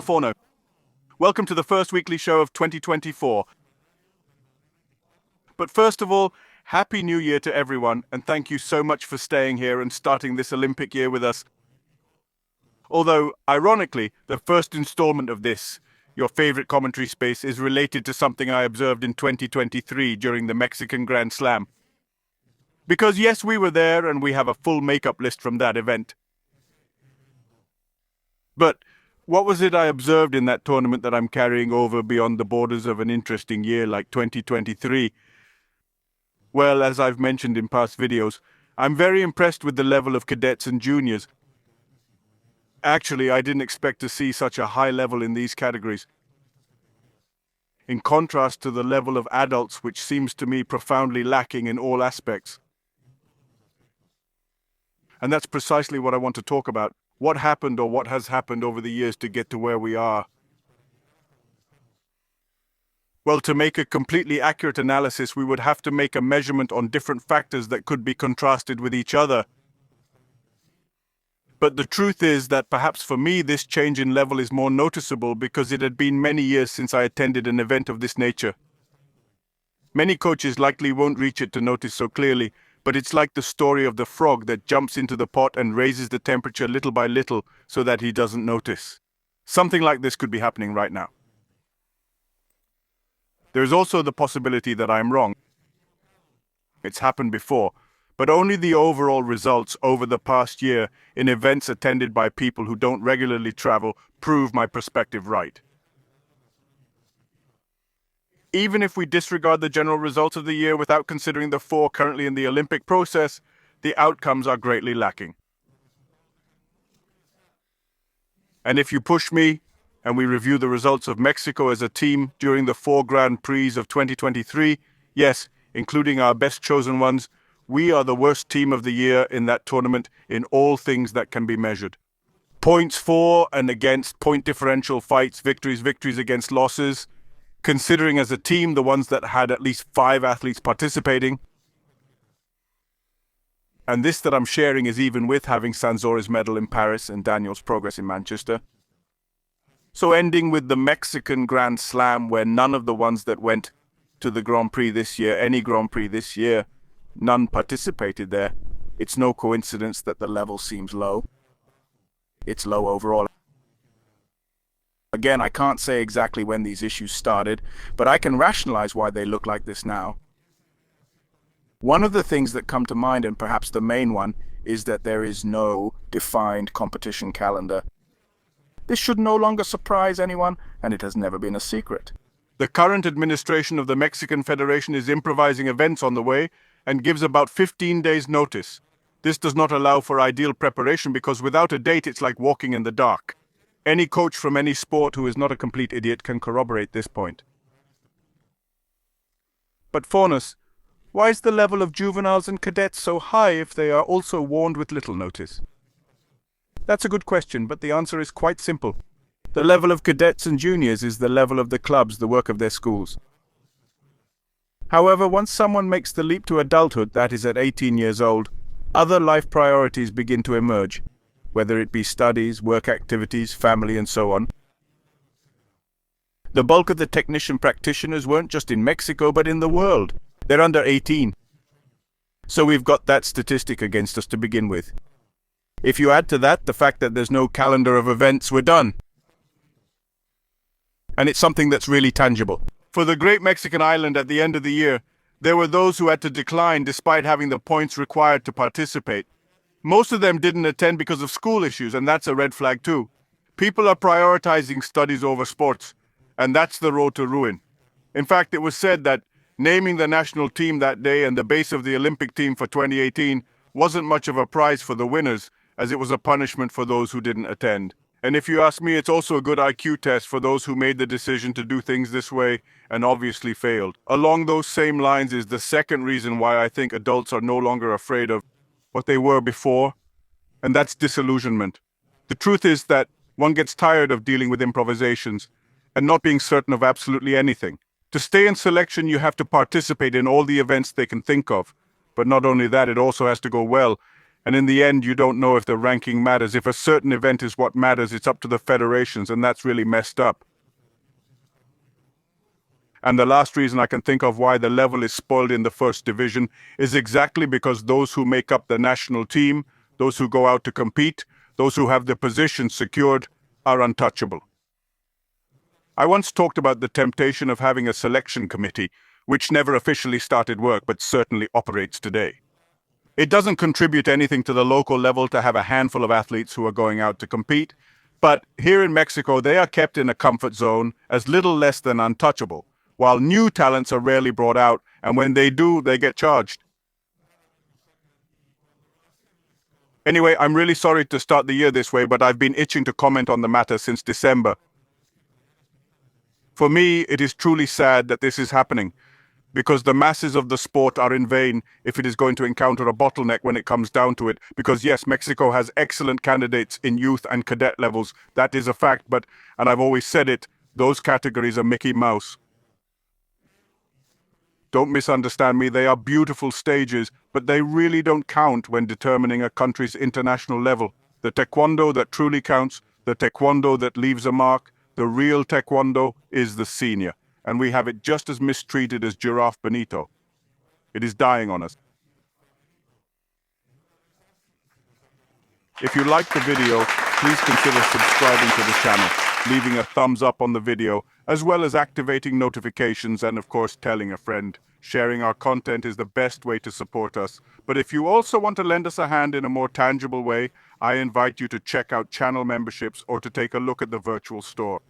Fauno. Welcome to the first weekly show of 2024. But first of all, Happy New Year to everyone, and thank you so much for staying here and starting this Olympic year with us. Although, ironically, the first installment of this, your favorite commentary space, is related to something I observed in 2023 during the Mexican Grand Slam. Because yes, we were there and we have a full makeup list from that event. But what was it I observed in that tournament that I'm carrying over beyond the borders of an interesting year like 2023? Well, as I've mentioned in past videos, I'm very impressed with the level of cadets and juniors. Actually, I didn't expect to see such a high level in these categories. In contrast to the level of adults, which seems to me profoundly lacking in all aspects. And that's precisely what I want to talk about. What happened or what has happened over the years to get to where we are? Well, to make a completely accurate analysis, we would have to make a measurement on different factors that could be contrasted with each other. But the truth is that perhaps for me this change in level is more noticeable because it had been many years since I attended an event of this nature. Many coaches likely won't reach it to notice so clearly, but it's like the story of the frog that jumps into the pot and raises the temperature little by little so that he doesn't notice. Something like this could be happening right now. There is also the possibility that I'm wrong. It's happened before, but only the overall results over the past year in events attended by people who don't regularly travel prove my perspective right. Even if we disregard the general results of the year without considering the four currently in the Olympic process, the outcomes are greatly lacking. And if you push me, and we review the results of Mexico as a team during the 4 Grand Prix of 2023, yes, including our best chosen ones, we are the worst team of the year in that tournament in all things that can be measured. Points for and against, point differential fights, victories against losses, considering as a team the ones that had at least 5 athletes participating. And this that I'm sharing is even with having Sanzore's medal in Paris and Daniel's progress in Manchester. So ending with the Mexican Grand Slam, where none of the ones that went to the Grand Prix this year, any Grand Prix this year, none participated there. It's no coincidence that the level seems low. It's low overall. Again, I can't say exactly when these issues started, but I can rationalize why they look like this now. One of the things that come to mind, and perhaps the main one, is that there is no defined competition calendar. This should no longer surprise anyone, and it has never been a secret. The current administration of the Mexican Federation is improvising events on the way and gives about 15 days notice. This does not allow for ideal preparation because without a date it's like walking in the dark. Any coach from any sport who is not a complete idiot can corroborate this point. But Faunus, why is the level of juveniles and cadets so high if they are also warned with little notice? That's a good question, but the answer is quite simple. The level of cadets and juniors is the level of the clubs, the work of their schools. However, once someone makes the leap to adulthood, that is at 18 years old, other life priorities begin to emerge, whether it be studies, work activities, family, and so on. The bulk of the technician practitioners weren't just in Mexico, but in the world. They're under 18. So we've got that statistic against us to begin with. If you add to that the fact that there's no calendar of events, we're done. And it's something that's really tangible. For the great Mexican island at the end of the year, there were those who had to decline despite having the points required to participate. Most of them didn't attend because of school issues, and that's a red flag too. People are prioritizing studies over sports, and that's the road to ruin. In fact, it was said that naming the national team that day and the base of the Olympic team for 2018 wasn't much of a prize for the winners, as it was a punishment for those who didn't attend. And if you ask me, it's also a good IQ test for those who made the decision to do things this way and obviously failed. Along those same lines is the second reason why I think adults are no longer afraid of what they were before, and that's disillusionment. The truth is that one gets tired of dealing with improvisations and not being certain of absolutely anything. To stay in selection, you have to participate in all the events they can think of. But not only that, it also has to go well. And in the end, you don't know if the ranking matters. If a certain event is what matters, it's up to the federations, and that's really messed up. And the last reason I can think of why the level is spoiled in the first division is exactly because those who make up the national team, those who go out to compete, those who have their positions secured, are untouchable. I once talked about the temptation of having a selection committee, which never officially started work but certainly operates today. It doesn't contribute anything to the local level to have a handful of athletes who are going out to compete, but here in Mexico they are kept in a comfort zone as little less than untouchable, while new talents are rarely brought out, and when they do, they get charged. Anyway, I'm really sorry to start the year this way, but I've been itching to comment on the matter since December. For me, it is truly sad that this is happening, because the masses of the sport are in vain if it is going to encounter a bottleneck when it comes down to it. Because yes, Mexico has excellent candidates in youth and cadet levels. That is a fact, but, and I've always said it, those categories are Mickey Mouse. Don't misunderstand me, they are beautiful stages, but they really don't count when determining a country's international level. The Taekwondo that truly counts, the Taekwondo that leaves a mark, the real Taekwondo is the senior, and we have it just as mistreated as Giraffe Benito. It is dying on us. If you liked the video, please consider subscribing to the channel, leaving a thumbs up on the video, as well as activating notifications and of course telling a friend. Sharing our content is the best way to support us. But if you also want to lend us a hand in a more tangible way, I invite you to check out channel memberships or to take a look at the virtual store.